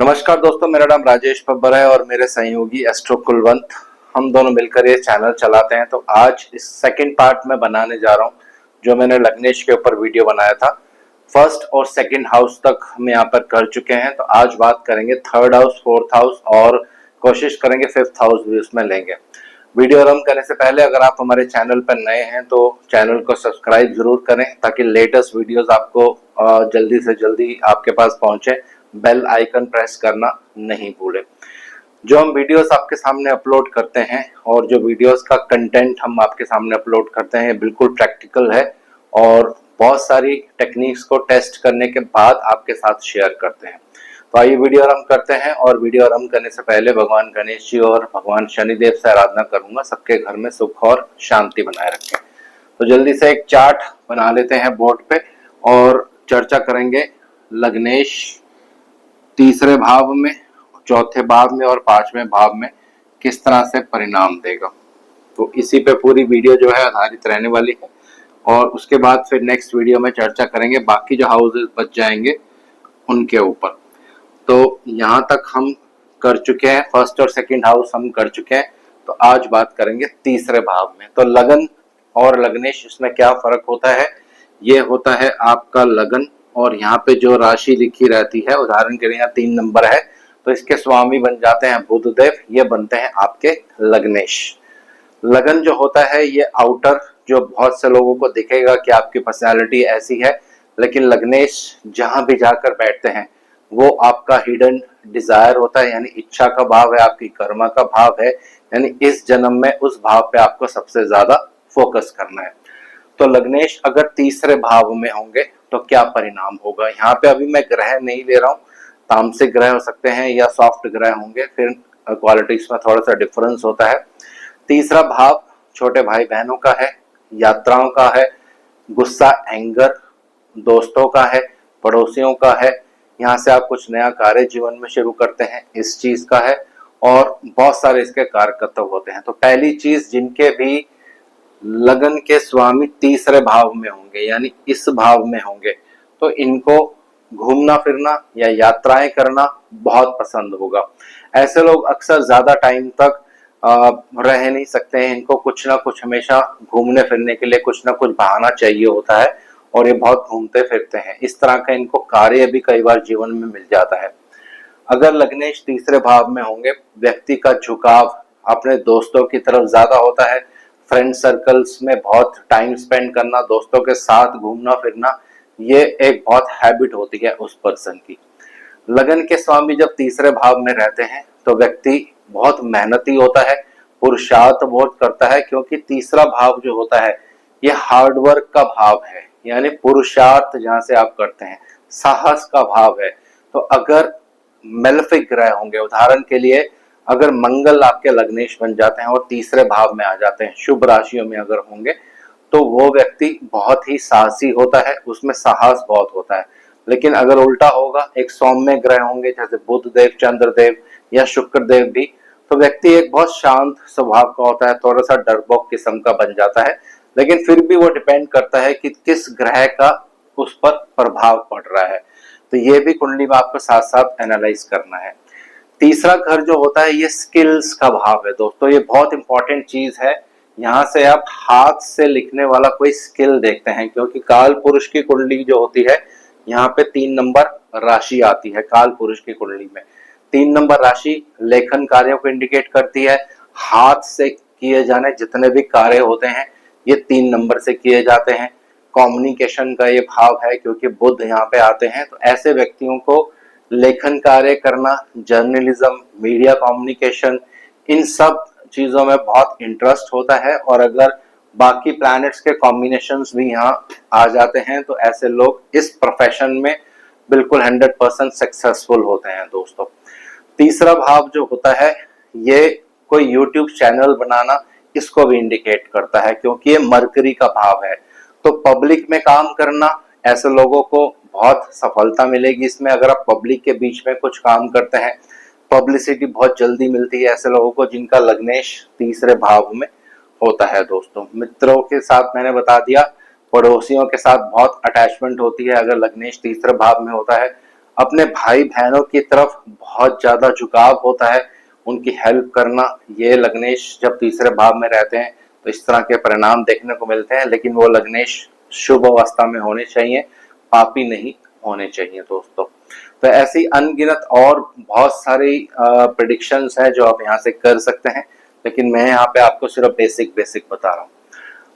नमस्कार दोस्तों, मेरा नाम राजेश बब्बर है और मेरे सहयोगी एस्ट्रो कुलवंत, हम दोनों मिलकर ये चैनल चलाते हैं। तो आज इस सेकंड पार्ट में बनाने जा रहा हूँ जो मैंने लग्नेश के ऊपर वीडियो बनाया था। फर्स्ट और सेकंड हाउस तक हम यहाँ पर कर चुके हैं, तो आज बात करेंगे थर्ड हाउस, फोर्थ हाउस और कोशिश करेंगे फिफ्थ हाउस भी उसमें लेंगे। वीडियो आरंभ करने से पहले अगर आप हमारे चैनल पर नए हैं तो चैनल को सब्सक्राइब जरूर करें ताकि लेटेस्ट वीडियोस आपको जल्दी से जल्दी आपके पास पहुंचे। बेल आइकन प्रेस करना नहीं भूलें। जो हम वीडियोस आपके सामने अपलोड करते हैं और जो वीडियोस का कंटेंट हम आपके सामने अपलोड करते हैं बिल्कुल प्रैक्टिकल है और बहुत सारी टेक्निक्स को टेस्ट करने के बाद आपके साथ शेयर करते हैं। तो आइए वीडियो आरंभ करते हैं। और वीडियो आरंभ करने से पहले भगवान गणेश जी और भगवान शनिदेव से आराधना करूंगा सबके घर में सुख और शांति बनाए रखें। तो जल्दी से एक चार्ट बना लेते हैं बोर्ड पे और चर्चा करेंगे लग्नेश तीसरे भाव में, चौथे भाव में और पांचवें भाव में किस तरह से परिणाम देगा। तो इसी पे पूरी वीडियो जो है आधारित रहने वाली है और उसके बाद फिर नेक्स्ट वीडियो में चर्चा करेंगे बाकी जो हाउसेस बच जाएंगे उनके ऊपर। तो यहाँ तक हम कर चुके हैं, फर्स्ट और सेकंड हाउस हम कर चुके हैं। तो आज बात करेंगे तीसरे भाव में। तो लगन और लग्नेश, इसमें क्या फर्क होता है? ये होता है आपका लगन और यहाँ पे जो राशि लिखी रहती है, उदाहरण के लिए यहाँ 3 नंबर है तो इसके स्वामी बन जाते हैं बुधदेव, ये बनते हैं आपके लग्नेश। लगन जो होता है ये आउटर, जो बहुत से लोगों को दिखेगा कि आपकी पर्सनालिटी ऐसी है, लेकिन लग्नेश जहां भी जाकर बैठते हैं वो आपका हिडन डिजायर होता है, यानी इच्छा का भाव है, आपकी कर्मा का भाव है, यानी इस जन्म में उस भाव पे आपको सबसे ज्यादा फोकस करना है। तो लग्नेश अगर तीसरे भाव में होंगे तो क्या परिणाम होगा? यहाँ पे अभी मैं ग्रह नहीं ले रहा हूँ, तामसिक ग्रह हो सकते हैं या सॉफ्ट ग्रह होंगे, फिर क्वालिटीज में थोड़ा सा डिफरेंस होता है। तीसरा भाव छोटे भाई बहनों का है, यात्राओं का है, गुस्सा एंगर दोस्तों का है, पड़ोसियों का है, यहाँ से आप कुछ नया कार्य जीवन में शुरू करते हैं इस चीज का है, और बहुत सारे इसके कारकत्व होते हैं। तो पहली चीज, जिनके भी लगन के स्वामी तीसरे भाव में होंगे यानी इस भाव में होंगे तो इनको घूमना फिरना या यात्राएं करना बहुत पसंद होगा। ऐसे लोग अक्सर ज्यादा टाइम तक रह नहीं सकते हैं, इनको कुछ ना कुछ हमेशा घूमने फिरने के लिए कुछ ना कुछ बहाना चाहिए होता है और ये बहुत घूमते फिरते हैं। इस तरह का इनको कार्य भी कई बार जीवन में मिल जाता है। अगर लग्नेश तीसरे भाव में होंगे, व्यक्ति का झुकाव अपने दोस्तों की तरफ ज्यादा होता है, फ्रेंड सर्कल्स में बहुत टाइम स्पेंड करना, दोस्तों के साथ घूमना फिरना, ये एक बहुत हैबिट होती है उस पर्सन की। लगन के स्वामी जब तीसरे भाव में रहते हैं तो व्यक्ति बहुत मेहनती होता है, पुरुषार्थ बहुत करता है, क्योंकि तीसरा भाव जो होता है ये हार्डवर्क का भाव है, यानी पुरुषार्थ जहां से आप करते हैं, साहस का भाव है। तो अगर मेलेफिक ग्रह होंगे, उदाहरण के लिए अगर मंगल आपके लग्नेश बन जाते हैं और तीसरे भाव में आ जाते हैं, शुभ राशियों में अगर होंगे, तो वो व्यक्ति बहुत ही साहसी होता है, उसमें साहस बहुत होता है। लेकिन अगर उल्टा होगा, एक सौम्य ग्रह होंगे जैसे बुध देव, चंद्र देव या शुक्र देव भी, तो व्यक्ति एक बहुत शांत स्वभाव का होता है, थोड़ा सा डरपोक किस्म का बन जाता है। लेकिन फिर भी वो डिपेंड करता है कि किस ग्रह का उस पर प्रभाव पड़ रहा है, तो ये भी कुंडली में आपको साथ साथ एनालाइज करना है। तीसरा घर जो होता है ये स्किल्स का भाव है दोस्तों, ये बहुत इंपॉर्टेंट चीज है। यहाँ से आप हाथ से लिखने वाला कोई स्किल देखते हैं, क्योंकि काल पुरुष की कुंडली जो होती है यहाँ पे 3 नंबर राशि आती है। काल पुरुष की कुंडली में 3 नंबर राशि लेखन कार्यों को इंडिकेट करती है। हाथ से किए जाने जितने भी कार्य होते हैं ये 3 नंबर से किए जाते हैं। कम्युनिकेशन का ये भाव है क्योंकि बुध यहाँ पे आते हैं, तो ऐसे व्यक्तियों को लेखन कार्य करना, जर्नलिज्म, मीडिया कम्युनिकेशन, इन सब चीजों में बहुत इंटरेस्ट होता है। और अगर बाकी प्लैनेट्स के कॉम्बिनेशंस भी यहाँ आ जाते हैं तो ऐसे लोग इस प्रोफेशन में बिल्कुल 100% सक्सेसफुल होते हैं दोस्तों। तीसरा भाव जो होता है ये कोई यूट्यूब चैनल बनाना, इसको भी इंडिकेट करता है क्योंकि ये मरकरी का भाव है। तो पब्लिक में काम करना, ऐसे लोगों को बहुत सफलता मिलेगी इसमें। अगर आप पब्लिक के बीच में कुछ काम करते हैं, पब्लिसिटी बहुत जल्दी मिलती है ऐसे लोगों को जिनका लग्नेश तीसरे भाव में होता है दोस्तों। मित्रों के साथ मैंने बता दिया, पड़ोसियों के साथ बहुत अटैचमेंट होती है अगर लग्नेश तीसरे भाव में होता है। अपने भाई बहनों की तरफ बहुत ज्यादा झुकाव होता है, उनकी हेल्प करना। ये लग्नेश जब तीसरे भाव में रहते हैं तो इस तरह के परिणाम देखने को मिलते हैं, लेकिन वो लग्नेश शुभ अवस्था में होने चाहिए, पापी नहीं होने चाहिए दोस्तों। तो ऐसी अनगिनत और बहुत सारी प्रेडिक्शंस है जो आप यहाँ से कर सकते हैं, लेकिन मैं यहाँ पे आपको सिर्फ बेसिक बता रहा हूँ।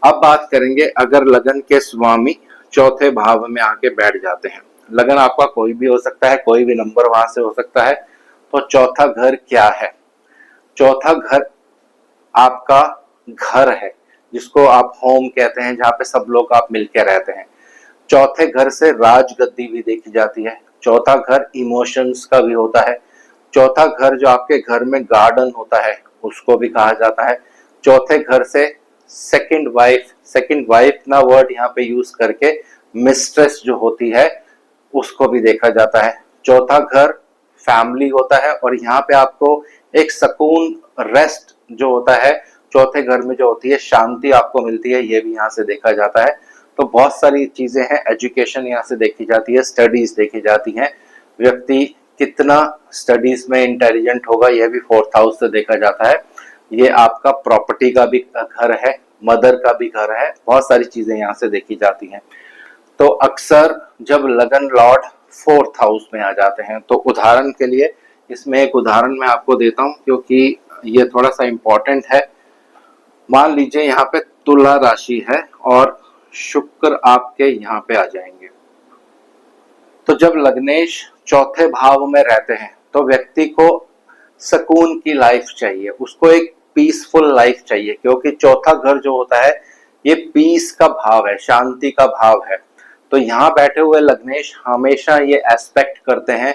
अब बात करेंगे, अगर लगन के स्वामी चौथे भाव में आके बैठ जाते हैं, लगन आपका कोई भी हो सकता है, कोई भी नंबर वहां से हो सकता है, तो चौथा घर क्या है? चौथा घर आपका घर है, जिसको आप होम कहते हैं, जहाँ पे सब लोग आप मिलके रहते हैं। चौथे घर से राजगद्दी भी देखी जाती है। चौथा घर इमोशंस का भी होता है। चौथा घर जो आपके घर में गार्डन होता है उसको भी कहा जाता है। चौथे घर से सेकंड वाइफ ना वर्ड यहाँ पे यूज करके मिस्ट्रेस जो होती है उसको भी देखा जाता है। चौथा घर फैमिली होता है, और यहाँ पे आपको एक सुकून, रेस्ट जो होता है चौथे घर में जो होती है, शांति आपको मिलती है, ये भी यहाँ से देखा जाता है। तो बहुत सारी चीजें हैं। एजुकेशन यहाँ से देखी जाती है, स्टडीज देखी जाती हैं, व्यक्ति कितना स्टडीज में इंटेलिजेंट होगा यह भी फोर्थ हाउस से देखा जाता है। ये आपका प्रॉपर्टी का भी घर है, मदर का भी घर है, बहुत सारी चीजें यहाँ से देखी जाती हैं। तो अक्सर जब लगन लॉर्ड फोर्थ हाउस में आ जाते हैं, तो उदाहरण के लिए इसमें एक उदाहरण मैं आपको देता हूं, क्योंकि ये थोड़ा सा इंपॉर्टेंट है। मान लीजिए यहाँ पे तुला राशि है और शुक्र आपके यहाँ पे आ जाएंगे, तो जब लग्नेश चौथे भाव में रहते हैं तो व्यक्ति को सुकून की लाइफ चाहिए, उसको एक पीसफुल लाइफ चाहिए, क्योंकि चौथा घर जो होता है ये पीस का भाव है, शांति का भाव है। तो यहाँ बैठे हुए लग्नेश हमेशा ये एस्पेक्ट करते हैं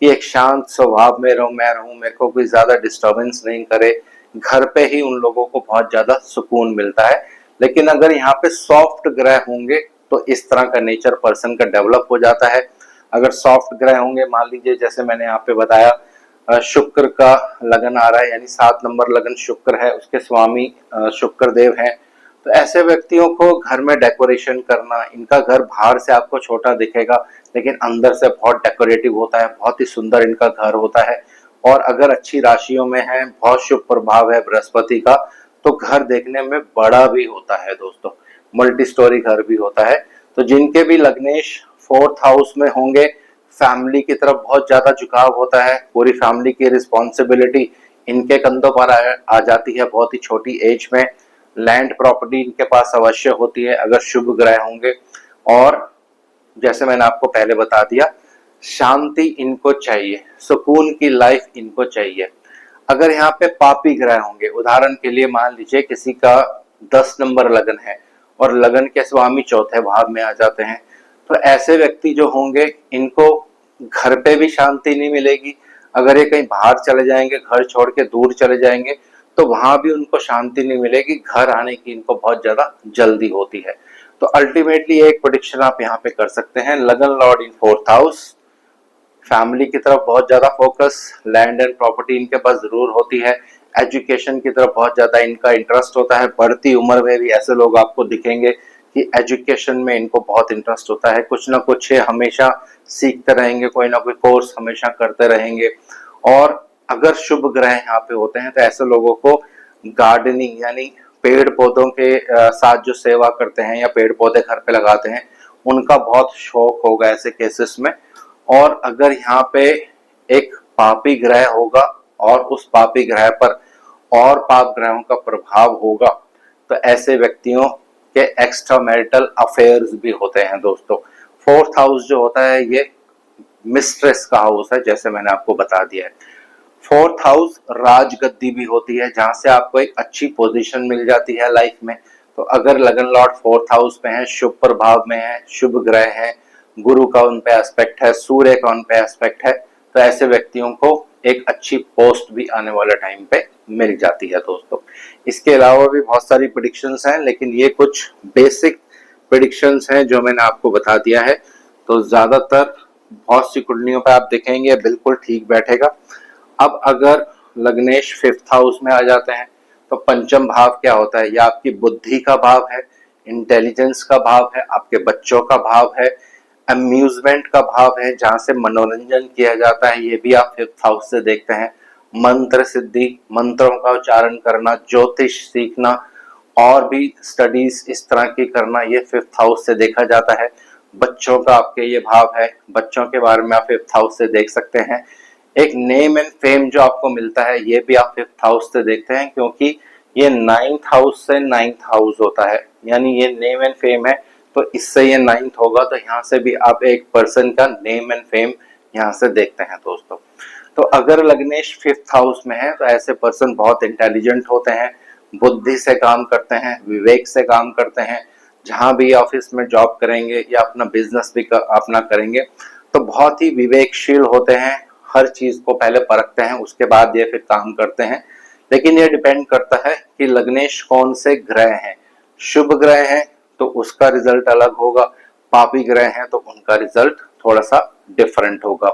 कि एक शांत स्वभाव में रहूं, मैं रहूं, मेरे को कोई ज्यादा डिस्टर्बेंस नहीं करे। घर पे ही उन लोगों को बहुत ज्यादा सुकून मिलता है। लेकिन अगर यहाँ पे सॉफ्ट ग्रह होंगे तो इस तरह का नेचर पर्सन का डेवलप हो जाता है। अगर सॉफ्ट ग्रह होंगे, मान लीजिए जैसे मैंने यहाँ पे बताया शुक्र का लगन आ रहा है, यानी 7 नंबर लगन शुक्र है, उसके स्वामी शुक्र देव हैं, तो ऐसे व्यक्तियों को घर में डेकोरेशन करना, इनका घर बाहर से आपको छोटा दिखेगा लेकिन अंदर से बहुत डेकोरेटिव होता है, बहुत ही सुंदर इनका घर होता है। और अगर अच्छी राशियों में है, बहुत शुभ प्रभाव है बृहस्पति का, तो घर देखने में बड़ा भी होता है दोस्तों, मल्टी स्टोरी घर भी होता है। तो जिनके भी लग्नेश फोर्थ हाउस में होंगे, फैमिली की तरफ बहुत ज्यादा झुकाव होता है, पूरी फैमिली की रिस्पॉन्सिबिलिटी इनके कंधों पर आ जाती है बहुत ही छोटी एज में। लैंड प्रॉपर्टी इनके पास अवश्य होती है अगर शुभ ग्रह होंगे। और जैसे मैंने आपको पहले बता दिया, शांति इनको चाहिए, सुकून की लाइफ इनको चाहिए। अगर यहाँ पे पापी ग्रह होंगे, उदाहरण के लिए मान लीजिए किसी का 10 नंबर लगन है और लगन के स्वामी चौथे भाव में आ जाते हैं, तो ऐसे व्यक्ति जो होंगे इनको घर पे भी शांति नहीं मिलेगी। अगर ये कहीं बाहर चले जाएंगे, घर छोड़ के दूर चले जाएंगे, तो वहां भी उनको शांति नहीं मिलेगी, घर आने की इनको बहुत ज्यादा जल्दी होती है। तो अल्टीमेटली एक प्रेडिक्शन आप यहाँ पे कर सकते हैं, लगन Lord in fourth house, family की तरफ बहुत ज्यादा फोकस, लैंड एंड प्रॉपर्टी इनके पास जरूर होती है, एजुकेशन की तरफ बहुत ज्यादा इनका इंटरेस्ट होता है। बढ़ती उम्र में भी ऐसे लोग आपको दिखेंगे कि एजुकेशन में इनको बहुत इंटरेस्ट होता है, कुछ ना कुछ हमेशा सीखते रहेंगे, कोई ना कोई कोर्स हमेशा करते रहेंगे। और अगर शुभ ग्रह यहाँ पे होते हैं तो ऐसे लोगों को गार्डनिंग यानी पेड़ पौधों के साथ जो सेवा करते हैं या पेड़ पौधे घर पे लगाते हैं, उनका बहुत शौक होगा ऐसे केसेस में। और अगर यहाँ पे एक पापी ग्रह होगा और उस पापी ग्रह पर और पाप ग्रहों का प्रभाव होगा, तो ऐसे व्यक्तियों के एक्स्ट्रा मैरिटल अफेयर्स भी होते हैं दोस्तों। फोर्थ हाउस जो होता है ये मिस्ट्रेस का हाउस है, जैसे मैंने आपको बता दिया है। फोर्थ हाउस राजगद्दी भी होती है, जहां से आपको एक अच्छी पोजीशन मिल जाती है लाइफ में। तो अगर लगन लॉर्ड फोर्थ हाउस में है, शुभ प्रभाव में है, शुभ ग्रह है, गुरु का उन पे एस्पेक्ट है, सूर्य का उन पे एस्पेक्ट है, तो ऐसे व्यक्तियों को एक अच्छी पोस्ट भी आने वाले टाइम पे मिल जाती है दोस्तों। इसके अलावा भी बहुत सारी प्रेडिक्शंस हैं, लेकिन ये कुछ बेसिक प्रेडिक्शंस हैं जो मैंने आपको बता दिया है। तो ज्यादातर बहुत सी कुंडलियों पे आप देखेंगे बिल्कुल ठीक बैठेगा। अब अगर लग्नेश फिफ्थ हाउस में आ जाते हैं तो पंचम भाव क्या होता है? यह आपकी बुद्धि का भाव है, इंटेलिजेंस का भाव है, आपके बच्चों का भाव है, अम्यूजमेंट का भाव है, जहां से मनोरंजन किया जाता है, ये भी आप 5th हाउस से देखते हैं। मंत्र सिद्धि, मंत्रों का उच्चारण करना, ज्योतिष सीखना और भी स्टडीज इस तरह की करना, ये 5th हाउस से देखा जाता है। बच्चों का आपके ये भाव है, बच्चों के बारे में आप 5th हाउस से देख सकते हैं। एक नेम एंड फेम जो आपको मिलता है, ये भी आप 5th हाउस से देखते हैं, क्योंकि ये 9th हाउस से 9th हाउस होता है, यानी ये नेम एंड फेम है, तो इससे ये 9th होगा, तो यहाँ से भी आप एक पर्सन का नेम एंड फेम यहाँ से देखते हैं दोस्तों। तो अगर लग्नेश 5th हाउस में है, तो ऐसे पर्सन बहुत इंटेलिजेंट होते हैं, बुद्धि से काम करते हैं, विवेक से काम करते हैं। जहां भी ऑफिस में जॉब करेंगे या अपना बिजनेस भी अपना करेंगे, तो बहुत ही विवेकशील होते हैं, हर चीज को पहले परखते हैं, उसके बाद ये फिर काम करते हैं। लेकिन ये डिपेंड करता है कि लग्नेश कौन से ग्रह हैं। शुभ ग्रह हैं तो उसका रिजल्ट अलग होगा, पापी ग्रह हैं तो उनका रिजल्ट थोड़ा सा डिफरेंट होगा।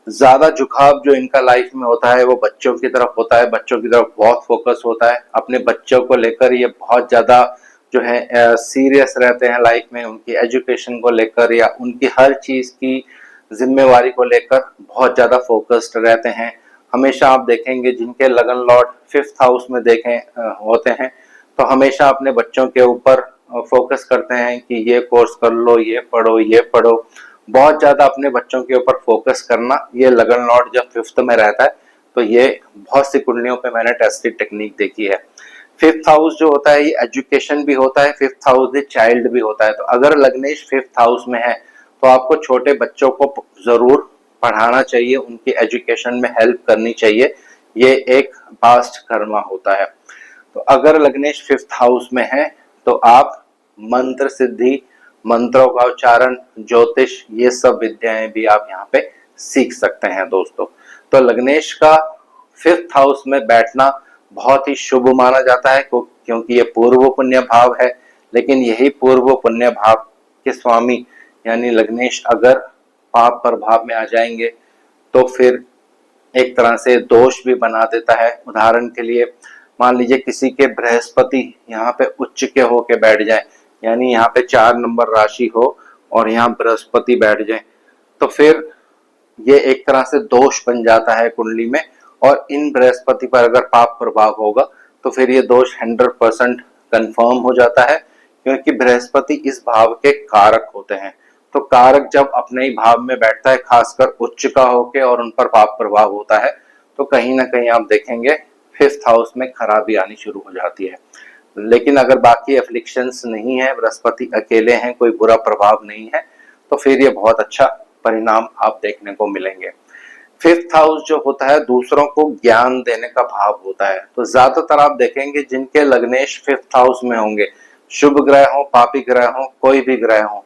ज्यादा झुकाव जो इनका लाइफ में होता है वो बच्चों की तरफ होता है, बच्चों की तरफ बहुत फोकस होता है, अपने बच्चों को लेकर ये बहुत ज्यादा जो है सीरियस रहते हैं लाइफ में, उनकी एजुकेशन को लेकर या उनकी हर चीज की जिम्मेवारी को लेकर बहुत ज्यादा फोकस्ड रहते हैं। हमेशा आप देखेंगे जिनके लगन लॉर्ड 5th हाउस में देखें होते हैं, तो हमेशा अपने बच्चों के ऊपर फोकस करते हैं कि ये कोर्स कर लो, ये पढ़ो, ये पढ़ो। बहुत ज्यादा अपने बच्चों के ऊपर फोकस करना, ये लगन लॉर्ड जब 5th में रहता है, तो ये बहुत सी कुंडलियों पे मैंने टेस्टेड टेक्निक देखी है। 5th हाउस जो होता है ये एजुकेशन भी होता है, 5th हाउस ये चाइल्ड भी होता है। तो अगर लग्नेश 5th हाउस में है, तो आपको छोटे बच्चों को जरूर पढ़ाना चाहिए, उनकी एजुकेशन में हेल्प करनी चाहिए, ये एक पास्ट कर्मा होता है। तो अगर लग्नेश 5th हाउस में है, तो आप मंत्र सिद्धि, मंत्रों का उच्चारण, ज्योतिष, ये सब विद्याएं भी आप यहाँ पे सीख सकते हैं दोस्तों। तो लग्नेश का 5th हाउस में बैठना बहुत ही शुभ माना जाता है, क्योंकि ये पूर्व पुण्य भाव है। लेकिन यही पूर्व पुण्य भाव के स्वामी यानी लग्नेश अगर पाप प्रभाव में आ जाएंगे, तो फिर एक तरह से दोष भी बना देता है। उदाहरण के लिए मान लीजिए किसी के बृहस्पति यहाँ पे उच्च के होके बैठ जाए, यानी यहाँ पे 4 नंबर राशि हो और यहाँ बृहस्पति बैठ जाए, तो फिर ये एक तरह से दोष बन जाता है कुंडली में। और इन बृहस्पति पर अगर पाप प्रभाव होगा, तो फिर ये दोष 100% कंफर्म हो जाता है, क्योंकि बृहस्पति इस भाव के कारक होते हैं। तो कारक जब अपने ही भाव में बैठता है, खासकर उच्च का होके, और उन पर पाप प्रभाव होता है, तो कहीं ना कहीं आप देखेंगे 5th हाउस में खराबी आनी शुरू हो जाती है। लेकिन अगर बाकी एफ्लिक्शंस नहीं है, बृहस्पति अकेले हैं, कोई बुरा प्रभाव नहीं है, तो फिर ये बहुत अच्छा परिणाम आप देखने को मिलेंगे। 5th हाउस जो होता है दूसरों को ज्ञान देने का भाव होता है। तो ज्यादातर आप देखेंगे जिनके लग्नेश 5th हाउस में होंगे, शुभ ग्रह हो, पापी ग्रह हो, कोई भी ग्रह हो,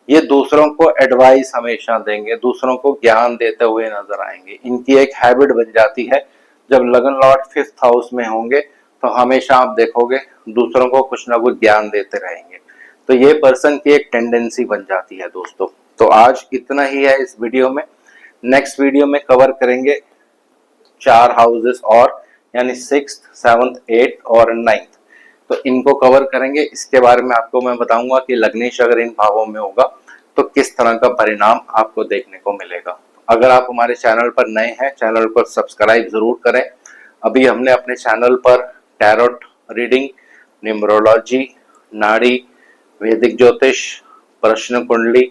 ये दूसरों को एडवाइस हमेशा देंगे, दूसरों को ज्ञान देते हुए नजर आएंगे। इनकी एक हैबिट बन जाती है, जब लगन लॉर्ड 5th हाउस में होंगे, तो हमेशा आप देखोगे दूसरों को कुछ ना कुछ ज्ञान देते रहेंगे। तो ये पर्सन की एक टेंडेंसी बन जाती है दोस्तों। तो आज इतना ही है इस वीडियो में। नेक्स्ट वीडियो में कवर करेंगे 4 हाउसेस और, यानी 6th, 7th, 8th और 9th। तो इनको कवर करेंगे। इसके बारे में आपको मैं बताऊंगा कि लग्नेश अगर इन भावों में होगा तो किस तरह का परिणाम आपको देखने को मिलेगा। अगर आप हमारे चैनल पर नए हैं, चैनल को सब्सक्राइब जरूर करें। अभी हमने अपने चैनल पर टैरोट रीडिंग, न्यूमरोलॉजी, नाड़ी, वैदिक ज्योतिष, प्रश्न कुंडली,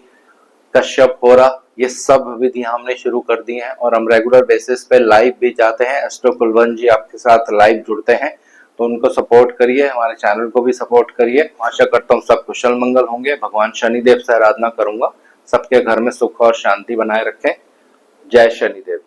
कश्यप होरा, ये सब विधियां हमने शुरू कर दी हैं, और हम रेगुलर बेसिस पे लाइव भी जाते हैं। एस्ट्रो कुलवंत जी आपके साथ लाइव जुड़ते हैं, तो उनको सपोर्ट करिए, हमारे चैनल को भी सपोर्ट करिए। आशा करता हूँ सब कुशल मंगल होंगे। भगवान शनिदेव से आराधना करूंगा, सबके घर में सुख और शांति बनाए रखें। जय शनिदेव।